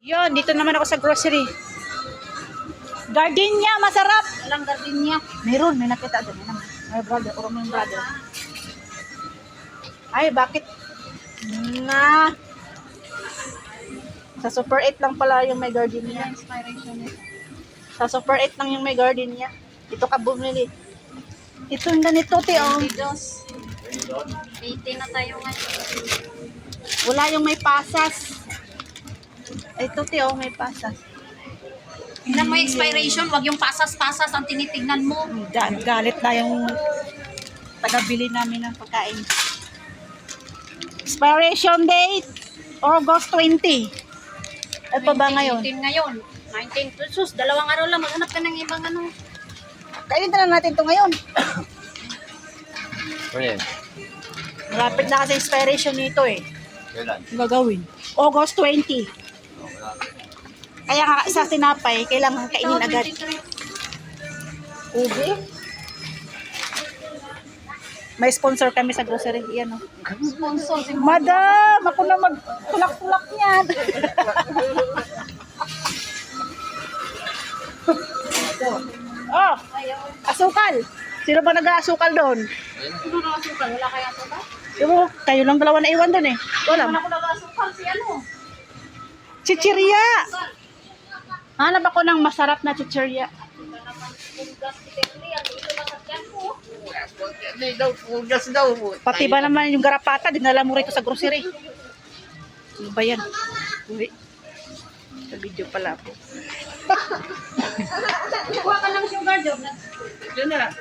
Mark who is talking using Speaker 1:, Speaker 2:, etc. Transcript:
Speaker 1: Yun, dito naman ako sa grocery. Gardenia, masarap.
Speaker 2: Walang gardenia.
Speaker 1: Meron, may nakita doon. My brother, or my brother. Ay, bakit? Na. Sa Super 8 lang pala yung may gardenia.
Speaker 2: Inspiration eh.
Speaker 1: Sa Super 8 lang yung may gardenia. Dito ka bumili. Ito yung ganito, te, oh.
Speaker 2: Dos. 80 na tayo ngayon.
Speaker 1: Wala yung may pasas. Ito, te, oh, may pasas.
Speaker 2: Tingnan mo yung expiration, wag yung pasas-pasas ang tinitignan mo.
Speaker 1: Galit na yung taga-bili namin ng pagkain. Expiration date, August 20. Ano pa ba ngayon?
Speaker 2: 19 ngayon. 19 pesos. Dalawang araw lang. Maghanap ka ng ibang ano.
Speaker 1: Kainin na natin ito ngayon.
Speaker 3: Ayan.
Speaker 1: Malapit na kasi expiration nito eh.
Speaker 3: Kailan?
Speaker 1: Ang gagawin? August 20. Kaya nga sa tinapay, kailangan kainin agad. Ube? May sponsor kami sa grocery. Yan o.
Speaker 2: Sponsor.
Speaker 1: Madam! Ako na magtulak-tulak yan. Oh! Asukal! Sino ba nag-aasukal doon?
Speaker 2: Sino na asukal? Wala kaya asukal?
Speaker 1: Yung, kayo lang dalawa na iwan doon eh. Wala.
Speaker 2: Wala ako nag-asukal. Si ano?
Speaker 1: Chichirya! Hanap ako ng masarap na chichirya.
Speaker 3: Hindi daw, pugas daw.
Speaker 1: Pati ba naman yung garapata, dinala mo rito sa grocery. Ano ba yan? Uy. Sa video pala po.
Speaker 2: Kuha ka ng sugar job.
Speaker 1: Yun na lang.